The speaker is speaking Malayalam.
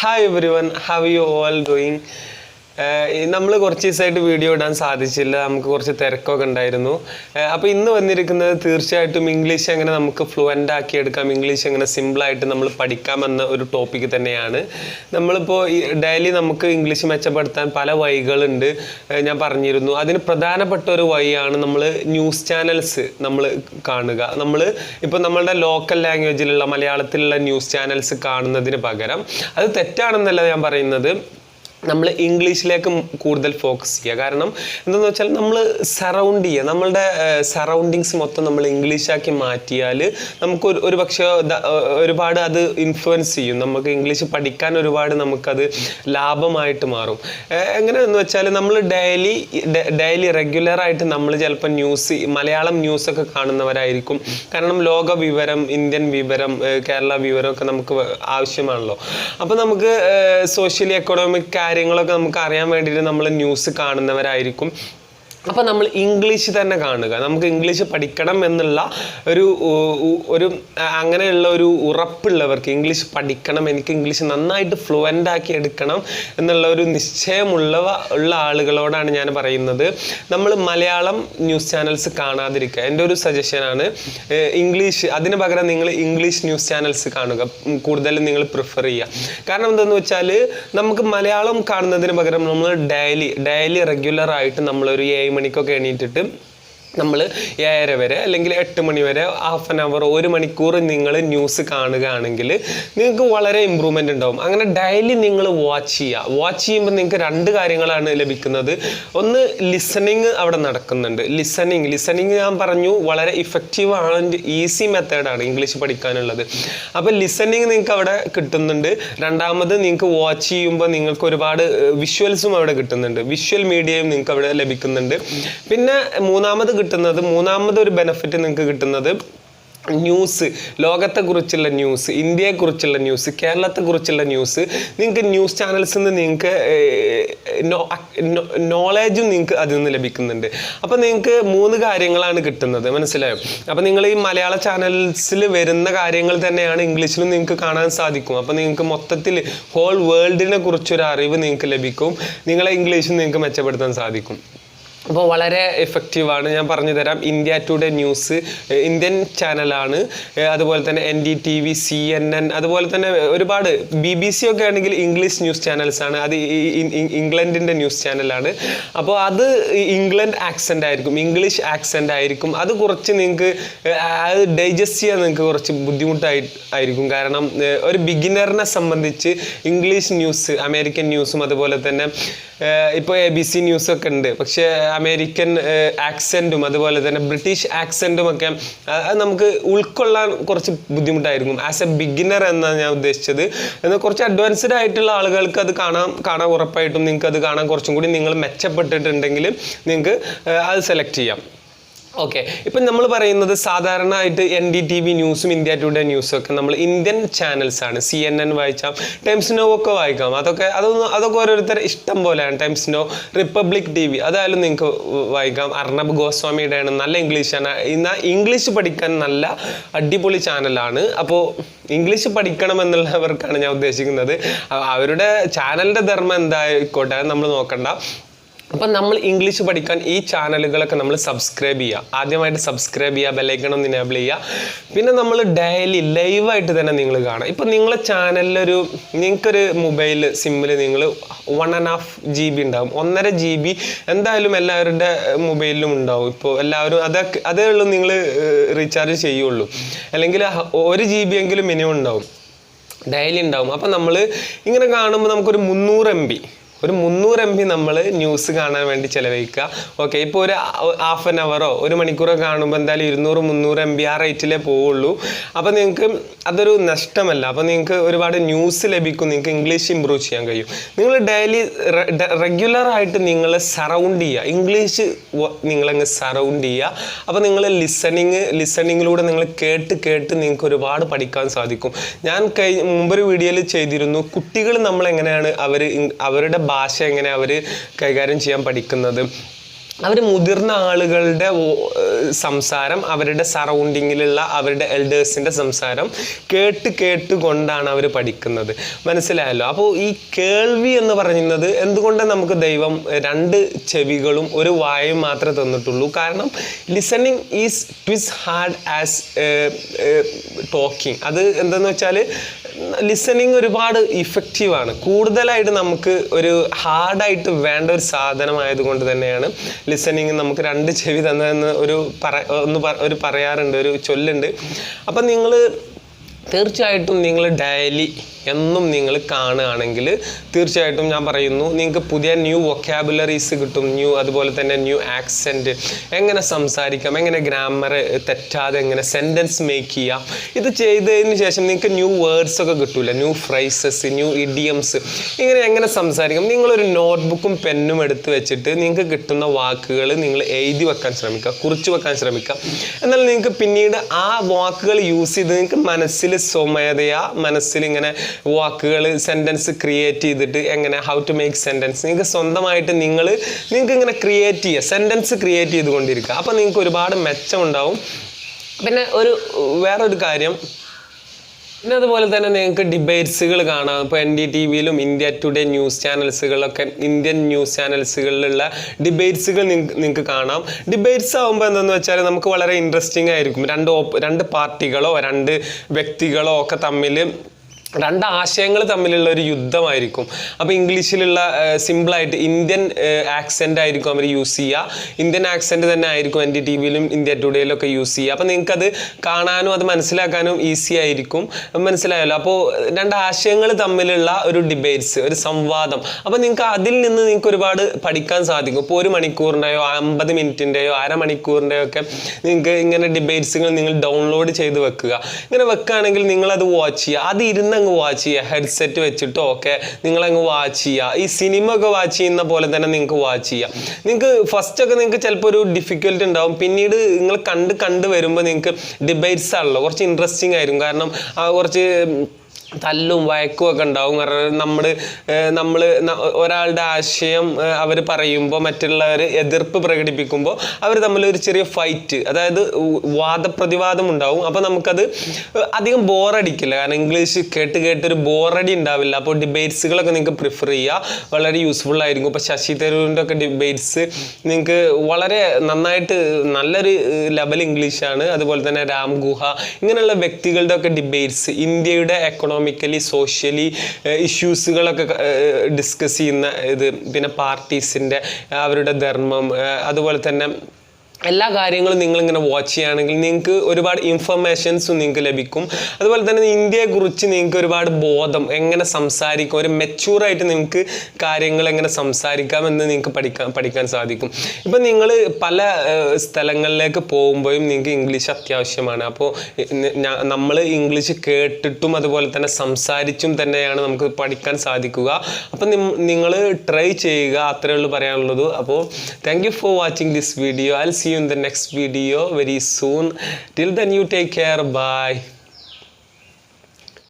Hi everyone, how are you all doing? നമ്മൾ കുറച്ച് ദിവസമായിട്ട് വീഡിയോ ഇടാൻ സാധിച്ചില്ല, നമുക്ക് കുറച്ച് തിരക്കൊക്കെ ഉണ്ടായിരുന്നു. അപ്പോൾ ഇന്ന് വന്നിരിക്കുന്നത് തീർച്ചയായിട്ടും ഇംഗ്ലീഷ് എങ്ങനെ നമുക്ക് ഫ്ലുവൻ്റ് ആക്കി എടുക്കാം, ഇംഗ്ലീഷ് എങ്ങനെ സിമ്പിളായിട്ട് നമ്മൾ പഠിക്കാമെന്ന ഒരു ടോപ്പിക്ക് തന്നെയാണ്. നമ്മളിപ്പോൾ ഡെയിലി നമുക്ക് ഇംഗ്ലീഷ് മെച്ചപ്പെടുത്താൻ പല വഴികളുണ്ട്, ഞാൻ പറഞ്ഞിരുന്നു. അതിന് പ്രധാനപ്പെട്ട ഒരു വഴിയാണ് നമ്മൾ ന്യൂസ് ചാനൽസ് നമ്മൾ കാണുക. ഇപ്പോൾ നമ്മളുടെ ലോക്കൽ ലാംഗ്വേജിലുള്ള മലയാളത്തിലുള്ള ന്യൂസ് ചാനൽസ് കാണുന്നതിന് പകരം, അത് തെറ്റാണെന്നല്ല ഞാൻ പറയുന്നത്, നമ്മൾ ഇംഗ്ലീഷിലേക്ക് കൂടുതൽ ഫോക്കസ് ചെയ്യുക. കാരണം എന്താണെന്ന് വെച്ചാൽ നമ്മൾ സറൗണ്ട് ചെയ്യുക, നമ്മളുടെ സറൗണ്ടിങ്സ് മൊത്തം നമ്മൾ ഇംഗ്ലീഷാക്കി മാറ്റിയാൽ നമുക്ക് ഒരു പക്ഷേ ഒരുപാട് അത് ഇൻഫ്ലുവൻസ് ചെയ്യും. നമുക്ക് ഇംഗ്ലീഷ് പഠിക്കാൻ ഒരുപാട് നമുക്കത് ലാഭമായിട്ട് മാറും. എങ്ങനെയെന്ന് വെച്ചാൽ നമ്മൾ ഡെയിലി റെഗുലറായിട്ട് നമ്മൾ ചിലപ്പോൾ മലയാളം ന്യൂസൊക്കെ കാണുന്നവരായിരിക്കും. കാരണം ലോക വിവരം, ഇന്ത്യൻ വിവരം, കേരള വിവരമൊക്കെ നമുക്ക് ആവശ്യമാണല്ലോ. അപ്പോൾ നമുക്ക് സോഷ്യലി എക്കണോമിക് കാര്യങ്ങളൊക്കെ നമുക്ക് അറിയാൻ വേണ്ടിയിട്ട് നമ്മൾ ന്യൂസ് കാണുന്നവരായിരിക്കും. അപ്പോൾ നമ്മൾ ഇംഗ്ലീഷ് തന്നെ കാണുക. നമുക്ക് ഇംഗ്ലീഷ് പഠിക്കണം എന്നുള്ള ഒരു അങ്ങനെയുള്ള ഒരു ഉറപ്പുള്ളവർക്ക്, ഇംഗ്ലീഷ് പഠിക്കണം, എനിക്ക് ഇംഗ്ലീഷ് നന്നായിട്ട് ഫ്ലുവൻ്റ് ആക്കി എടുക്കണം എന്നുള്ള ഒരു നിശ്ചയമുള്ള ആളുകളോടാണ് ഞാൻ പറയുന്നത്, നമ്മൾ മലയാളം ന്യൂസ് ചാനൽസ് കാണാതിരിക്കുക. എൻ്റെ ഒരു സജഷനാണ്. ഇംഗ്ലീഷ് അതിന് പകരം നിങ്ങൾ ഇംഗ്ലീഷ് ന്യൂസ് ചാനൽസ് കാണുക, കൂടുതലും നിങ്ങൾ പ്രിഫർ ചെയ്യുക. കാരണം എന്താണെന്ന് വെച്ചാൽ നമുക്ക് മലയാളം കാണുന്നതിന് പകരം നമ്മൾ ഡെയിലി റെഗുലറായിട്ട് നമ്മളൊരു 7 മണിക്കൊക്കെ എണീറ്റിട്ട് നമ്മൾ 7:30 വരെ അല്ലെങ്കിൽ 8 മണി വരെ ഹാഫ് ആൻ അവർ, 1 മണിക്കൂർ നിങ്ങൾ ന്യൂസ് കാണുകയാണെങ്കിൽ നിങ്ങൾക്ക് വളരെ ഇമ്പ്രൂവ്മെൻ്റ് ഉണ്ടാവും. അങ്ങനെ ഡെയിലി നിങ്ങൾ വാച്ച് ചെയ്യുമ്പോൾ നിങ്ങൾക്ക് 2 കാര്യങ്ങളാണ് ലഭിക്കുന്നത്. ഒന്ന്, ലിസണിങ് അവിടെ നടക്കുന്നുണ്ട്. ലിസണിങ് ഞാൻ പറഞ്ഞു വളരെ ഇഫക്റ്റീവ് ആൻഡ് ഈസി മെത്തേഡാണ് ഇംഗ്ലീഷ് പഠിക്കാനുള്ളത്. അപ്പോൾ ലിസണിങ് നിങ്ങൾക്ക് അവിടെ കിട്ടുന്നുണ്ട്. രണ്ടാമത്, നിങ്ങൾക്ക് വാച്ച് ചെയ്യുമ്പോൾ നിങ്ങൾക്ക് ഒരുപാട് വിഷ്വൽസും അവിടെ കിട്ടുന്നുണ്ട്, വിഷ്വൽ മീഡിയയും നിങ്ങൾക്ക് അവിടെ ലഭിക്കുന്നുണ്ട്. പിന്നെ മൂന്നാമതൊരു ബെനിഫിറ്റ് നിങ്ങൾക്ക് കിട്ടുന്നത് ന്യൂസ്, ലോകത്തെക്കുറിച്ചുള്ള ന്യൂസ്, ഇന്ത്യയെക്കുറിച്ചുള്ള ന്യൂസ്, കേരളത്തെക്കുറിച്ചുള്ള ന്യൂസ്, നിങ്ങൾക്ക് ന്യൂസ് ചാനൽസിൽ നിന്ന് നിങ്ങൾക്ക് നോളേജും നിങ്ങൾക്ക് അതിൽ നിന്ന് ലഭിക്കുന്നുണ്ട്. അപ്പോൾ നിങ്ങൾക്ക് 3 കാര്യങ്ങളാണ് കിട്ടുന്നത്, മനസ്സിലായോ? അപ്പോൾ നിങ്ങൾ ഈ മലയാള ചാനൽസിൽ വരുന്ന കാര്യങ്ങൾ തന്നെയാണ് ഇംഗ്ലീഷിലും നിങ്ങൾക്ക് കാണാൻ സാധിക്കും. അപ്പോൾ നിങ്ങൾക്ക് മൊത്തത്തിൽ ഹോൾ വേൾഡിനെ കുറിച്ചൊരു അറിവ് നിങ്ങൾക്ക് ലഭിക്കും, നിങ്ങളെ ഇംഗ്ലീഷും നിങ്ങൾക്ക് മെച്ചപ്പെടുത്താൻ സാധിക്കും. അപ്പോൾ വളരെ എഫക്റ്റീവാണ്. ഞാൻ പറഞ്ഞു തരാം. ഇന്ത്യ ടുഡേ ന്യൂസ് ഇന്ത്യൻ ചാനലാണ്. അതുപോലെ തന്നെ ndtv, CNN, അതുപോലെ തന്നെ ഒരുപാട് BBC ഒക്കെ ആണെങ്കിൽ ഇംഗ്ലീഷ് ന്യൂസ് ചാനൽസാണ്. അത് ഇംഗ്ലണ്ടിൻ്റെ ന്യൂസ് ചാനലാണ്. അപ്പോൾ അത് ഇംഗ്ലണ്ട് ആക്സെൻ്റ് ആയിരിക്കും, ഇംഗ്ലീഷ് ആക്സെൻ്റ് ആയിരിക്കും. അത് കുറച്ച് നിങ്ങൾക്ക് അത് ഡൈജസ്റ്റ് ചെയ്യാൻ നിങ്ങൾക്ക് കുറച്ച് ബുദ്ധിമുട്ടായിരിക്കും. കാരണം ഒരു ബിഗിനറിനെ സംബന്ധിച്ച് ഇംഗ്ലീഷ് ന്യൂസ്, അമേരിക്കൻ ന്യൂസും അതുപോലെ തന്നെ ഇപ്പോൾ ABC ന്യൂസൊക്കെ ഉണ്ട്, പക്ഷേ അമേരിക്കൻ ആക്സെൻറ്റും അതുപോലെ തന്നെ ബ്രിട്ടീഷ് ആക്സെൻറ്റും ഒക്കെ നമുക്ക് ഉൾക്കൊള്ളാൻ കുറച്ച് ബുദ്ധിമുട്ടായിരിക്കും. ആസ് എ ബിഗിനർ എന്നാണ് ഞാൻ ഉദ്ദേശിച്ചത്. എന്നാൽ കുറച്ച് അഡ്വാൻസ്ഡ് ആയിട്ടുള്ള ആളുകൾക്ക് അത് കാണാൻ ഉറപ്പായിട്ടും നിങ്ങൾക്ക് അത് കാണാൻ കുറച്ചും കൂടി നിങ്ങൾ മെച്ചപ്പെട്ടിട്ടുണ്ടെങ്കിൽ നിങ്ങൾക്ക് അത് സെലക്ട് ചെയ്യാം. ഓക്കെ, ഇപ്പം നമ്മൾ പറയുന്നത് സാധാരണയായിട്ട് ndtv ന്യൂസും ഇന്ത്യ ടുഡേ ന്യൂസും ഒക്കെ നമ്മൾ ഇന്ത്യൻ ചാനൽസാണ്. CNN വായിക്കാം, ടൈംസ് നോ ഒക്കെ വായിക്കാം. അതൊക്കെ ഓരോരുത്തർ ഇഷ്ടം പോലെയാണ്. ടൈംസ് നോ, റിപ്പബ്ലിക് TV അതായാലും നിങ്ങൾക്ക് വായിക്കാം. അർണബ് ഗോസ്വാമിയുടെയാണ്, നല്ല ഇംഗ്ലീഷാണ്. എന്നാൽ ഇംഗ്ലീഷ് പഠിക്കാൻ നല്ല അടിപൊളി ചാനലാണ്. അപ്പോൾ ഇംഗ്ലീഷ് പഠിക്കണമെന്നുള്ളവർക്കാണ് ഞാൻ ഉദ്ദേശിക്കുന്നത്. അവരുടെ ചാനലിൻ്റെ ധർമ്മം എന്തായിക്കോട്ടെ, നമ്മൾ നോക്കണ്ട. അപ്പം നമ്മൾ ഇംഗ്ലീഷ് പഠിക്കാൻ ഈ ചാനലുകളൊക്കെ നമ്മൾ സബ്സ്ക്രൈബ് ചെയ്യുക. ആദ്യമായിട്ട് സബ്സ്ക്രൈബ് ചെയ്യുക, ബെല്ലൈക്കൺ ഒന്ന് എനേബിൾ ചെയ്യുക. പിന്നെ നമ്മൾ ഡെയിലി ലൈവായിട്ട് തന്നെ നിങ്ങൾ കാണാം. ഇപ്പം നിങ്ങളെ ചാനലിലൊരു നിങ്ങൾക്കൊരു മൊബൈൽ സിമ്മിൽ നിങ്ങൾ 1.5 GB ഉണ്ടാകും, 1.5 GB എന്തായാലും എല്ലാവരുടെ മൊബൈലിലും ഉണ്ടാവും. ഇപ്പോൾ എല്ലാവരും അതേ ഉള്ളൂ നിങ്ങൾ റീചാർജ് ചെയ്യുള്ളൂ, അല്ലെങ്കിൽ 1 GB എങ്കിലും മിനിമം ഉണ്ടാവും, ഡെയിലി ഉണ്ടാവും. അപ്പം നമ്മൾ ഇങ്ങനെ കാണുമ്പോൾ നമുക്കൊരു 300 MB നമ്മൾ ന്യൂസ് കാണാൻ വേണ്ടി ചിലവഴിക്കുക. ഓക്കെ, ഇപ്പോൾ ഒരു ഹാഫ് ആൻ അവറോ 1 മണിക്കൂറോ കാണുമ്പോൾ എന്തായാലും 200-300 MB ആ റേറ്റിലേ പോവുള്ളൂ. അപ്പോൾ നിങ്ങൾക്ക് അതൊരു നഷ്ടമല്ല. അപ്പോൾ നിങ്ങൾക്ക് ഒരുപാട് ന്യൂസ് ലഭിക്കും, നിങ്ങൾക്ക് ഇംഗ്ലീഷ് ഇമ്പ്രൂവ് ചെയ്യാൻ കഴിയും. നിങ്ങൾ ഡെയിലി റെഗുലറായിട്ട് നിങ്ങൾ സറൗണ്ട് ചെയ്യുക, ഇംഗ്ലീഷ് നിങ്ങളങ്ങ് സറൗണ്ട് ചെയ്യുക. അപ്പോൾ നിങ്ങൾ ലിസണിങ്ങിലൂടെ നിങ്ങൾ കേട്ട് നിങ്ങൾക്ക് ഒരുപാട് പഠിക്കാൻ സാധിക്കും. ഞാൻ മുമ്പൊരു വീഡിയോയിൽ ചെയ്തിരുന്നു, കുട്ടികൾ നമ്മളെങ്ങനെയാണ് അവരുടെ ഭാഷ എങ്ങനെ അവർ കൈകാര്യം ചെയ്യാൻ പഠിക്കുന്നത്. അവർ മുതിർന്ന ആളുകളുടെ സംസാരം, അവരുടെ സറൗണ്ടിങ്ങിലുള്ള അവരുടെ എൽഡേഴ്സിൻ്റെ സംസാരം കേട്ടുകൊണ്ടാണ് അവർ പഠിക്കുന്നത്. മനസ്സിലായല്ലോ? അപ്പോൾ ഈ കേൾവി എന്ന് പറയുന്നത് എന്തുകൊണ്ടാണ് നമുക്ക് ദൈവം 2 ചെവികളും 1 വായും മാത്രമേ തന്നിട്ടുള്ളൂ? കാരണം listening is twice hard as talking. അത് എന്താണെന്ന് വെച്ചാൽ ലിസണിങ് ഒരുപാട് ഇഫക്റ്റീവാണ്. കൂടുതലായിട്ട് നമുക്ക് ഒരു ഹാർഡായിട്ട് വേണ്ട ഒരു സാധനമായതുകൊണ്ട് തന്നെയാണ് ലിസണിങ് നമുക്ക് 2 ചെവി തന്നതെന്ന് ഒരു പറയാറുണ്ട്, ഒരു ചൊല്ലുണ്ട്. അപ്പം നിങ്ങൾ തീർച്ചയായിട്ടും നിങ്ങൾ ഡെയിലി എന്നും നിങ്ങൾ കാണുകയാണെങ്കിൽ തീർച്ചയായിട്ടും ഞാൻ പറയുന്നു നിങ്ങൾക്ക് പുതിയ ന്യൂ വൊക്കാബുലറീസ് കിട്ടും. അതുപോലെ തന്നെ ന്യൂ ആക്സെൻറ്റ്, എങ്ങനെ സംസാരിക്കാം, എങ്ങനെ ഗ്രാമർ തെറ്റാതെ എങ്ങനെ സെൻറ്റൻസ് മേക്ക് ചെയ്യാം. ഇത് ചെയ്തതിന് ശേഷം നിങ്ങൾക്ക് ന്യൂ വേർഡ്സ് ഒക്കെ കിട്ടില്ല, ന്യൂ ഫ്രൈസസ്, ന്യൂ ഇഡിയംസ്, ഇങ്ങനെ എങ്ങനെ സംസാരിക്കാം. നിങ്ങളൊരു നോട്ട്ബുക്കും പെന്നും എടുത്ത് വെച്ചിട്ട് നിങ്ങൾക്ക് കിട്ടുന്ന വാക്കുകൾ നിങ്ങൾ എഴുതി വെക്കാൻ ശ്രമിക്കുക, കുറിച്ച് വെക്കാൻ ശ്രമിക്കുക. എന്നാൽ നിങ്ങൾക്ക് പിന്നീട് ആ വാക്കുകൾ യൂസ് ചെയ്ത് നിങ്ങൾക്ക് മനസ്സിൽ സ്വമേധയാ മനസ്സിൽ ഇങ്ങനെ വാക്കുകൾ സെൻറ്റൻസ് ക്രിയേറ്റ് ചെയ്തിട്ട് എങ്ങനെ ഹൗ ടു മേക്ക് സെൻറ്റൻസ് നിങ്ങൾക്ക് സ്വന്തമായിട്ട് നിങ്ങൾക്ക് ഇങ്ങനെ ക്രിയേറ്റ് ചെയ്യുക, സെൻറ്റൻസ് ക്രിയേറ്റ് ചെയ്തുകൊണ്ടിരിക്കുക. അപ്പോൾ നിങ്ങൾക്ക് ഒരുപാട് മെച്ചമുണ്ടാവും. പിന്നെ വേറൊരു കാര്യം, പിന്നെ അതുപോലെ തന്നെ നിങ്ങൾക്ക് ഡിബേറ്റ്സുകൾ കാണാം. ഇപ്പോൾ NDTVയിലും ഇന്ത്യ ടുഡേ ന്യൂസ് ചാനൽസുകളിലൊക്കെ ഇന്ത്യൻ ന്യൂസ് ചാനൽസുകളിലുള്ള ഡിബേറ്റ്സുകൾ നിങ്ങൾക്ക് കാണാം. ഡിബേറ്റ്സ് ആകുമ്പോൾ എന്താണെന്ന് വെച്ചാൽ നമുക്ക് വളരെ ഇൻട്രസ്റ്റിംഗ് ആയിരിക്കും. 2 പാർട്ടികളോ 2 വ്യക്തികളോ ഒക്കെ തമ്മിൽ 2 ആശയങ്ങൾ തമ്മിലുള്ള ഒരു യുദ്ധമായിരിക്കും. അപ്പോൾ ഇംഗ്ലീഷിലുള്ള സിമ്പിളായിട്ട് ഇന്ത്യൻ ആക്സെൻ്റ് ആയിരിക്കും അവർ യൂസ് ചെയ്യുക. ഇന്ത്യൻ ആക്സെൻ്റ് തന്നെ ആയിരിക്കും NDTVയിലും ഇന്ത്യ ടുഡേയിലൊക്കെ യൂസ് ചെയ്യുക. അപ്പോൾ നിങ്ങൾക്കത് കാണാനും അത് മനസ്സിലാക്കാനും ഈസി ആയിരിക്കും. മനസ്സിലായല്ലോ? അപ്പോൾ 2 ആശയങ്ങൾ തമ്മിലുള്ള ഒരു ഡിബേറ്റ്സ്, ഒരു സംവാദം. അപ്പോൾ നിങ്ങൾക്ക് അതിൽ നിന്ന് നിങ്ങൾക്ക് ഒരുപാട് പഠിക്കാൻ സാധിക്കും. ഇപ്പോൾ 1 മണിക്കൂറിൻ്റെയോ 50 മിനിറ്റിൻ്റെയോ അരമണിക്കൂറിൻ്റെയോ ഒക്കെ നിങ്ങൾക്ക് ഇങ്ങനെ ഡിബേറ്റ്സുകൾ നിങ്ങൾ ഡൗൺലോഡ് ചെയ്ത് വെക്കുക. ഇങ്ങനെ വെക്കുകയാണെങ്കിൽ നിങ്ങളത് വാച്ച് ചെയ്യുക. അത് ഇരുന്ന് വാച്ച് ചെയ്യുക, ഹെഡ്സെറ്റ് വെച്ചിട്ടോ ഒക്കെ നിങ്ങളങ്ങ് വാച്ച് ചെയ്യുക. ഈ സിനിമ ഒക്കെ വാച്ച് ചെയ്യുന്ന പോലെ തന്നെ നിങ്ങൾക്ക് വാച്ച് ചെയ്യാം. നിങ്ങൾക്ക് ഫസ്റ്റൊക്കെ നിങ്ങൾക്ക് ചിലപ്പോൾ ഒരു ഡിഫിക്കൽട്ടി ഉണ്ടാവും. പിന്നീട് നിങ്ങൾ കണ്ട് വരുമ്പോൾ നിങ്ങൾക്ക് ഡിബേറ്റ്സ് ആണല്ലോ കുറച്ച് ഇൻട്രസ്റ്റിംഗ് ആയിരിക്കും. കാരണം കുറച്ച് തല്ലും വഴക്കും ഒക്കെ ഉണ്ടാവും. കാരണം നമ്മൾ ഒരാളുടെ ആശയം അവർ പറയുമ്പോൾ മറ്റുള്ളവർ എതിർപ്പ് പ്രകടിപ്പിക്കുമ്പോൾ അവർ തമ്മിൽ ഒരു ചെറിയ ഫൈറ്റ്, അതായത് വാദപ്രതിവാദം ഉണ്ടാവും. അപ്പോൾ നമുക്കത് അധികം ബോറടിക്കില്ല. കാരണം ഇംഗ്ലീഷ് കേട്ടൊരു ബോറടി ഉണ്ടാവില്ല. അപ്പോൾ ഡിബേറ്റ്സുകളൊക്കെ നിങ്ങൾക്ക് പ്രിഫർ ചെയ്യുക, വളരെ യൂസ്ഫുൾ ആയിരിക്കും. ഇപ്പോൾ ശശി തരൂരിൻ്റെ ഒക്കെ ഡിബേറ്റ്സ് നിങ്ങൾക്ക് വളരെ നന്നായിട്ട് നല്ലൊരു ലെവൽ ഇംഗ്ലീഷാണ്. അതുപോലെ തന്നെ രാം ഗുഹ, ഇങ്ങനെയുള്ള വ്യക്തികളുടെ ഒക്കെ ഡിബേറ്റ്സ് ഇന്ത്യയുടെ എക്കണോമിക്കലി സോഷ്യലി ഇഷ്യൂസുകളൊക്കെ ഡിസ്കസ് ചെയ്യുന്ന പിന്നെ പാർട്ടീസിൻ്റെ അവരുടെ ധർമ്മം, അതുപോലെ തന്നെ എല്ലാ കാര്യങ്ങളും നിങ്ങളിങ്ങനെ വാച്ച് ചെയ്യുകയാണെങ്കിൽ നിങ്ങൾക്ക് ഒരുപാട് ഇൻഫർമേഷൻസും നിങ്ങൾക്ക് ലഭിക്കും. അതുപോലെ തന്നെ ഇന്ത്യയെക്കുറിച്ച് നിങ്ങൾക്ക് ഒരുപാട് ബോധം, എങ്ങനെ സംസാരിക്കും, ഒരു മെച്യൂറായിട്ട് നിങ്ങൾക്ക് കാര്യങ്ങൾ എങ്ങനെ സംസാരിക്കാമെന്ന് നിങ്ങൾക്ക് പഠിക്കാൻ സാധിക്കും. ഇപ്പം നിങ്ങൾ പല സ്ഥലങ്ങളിലേക്ക് പോകുമ്പോഴും നിങ്ങൾക്ക് ഇംഗ്ലീഷ് അത്യാവശ്യമാണ്. അപ്പോൾ നമ്മൾ ഇംഗ്ലീഷ് കേട്ടിട്ടും അതുപോലെ തന്നെ സംസാരിച്ചും തന്നെയാണ് നമുക്ക് പഠിക്കാൻ സാധിക്കുക. അപ്പം നിങ്ങൾ ട്രൈ ചെയ്യുക, അത്രയേ ഉള്ളൂ പറയാനുള്ളത്. അപ്പോൾ thank you for watching this video. I'll see you in the next video very soon. Till then, you take care. Bye.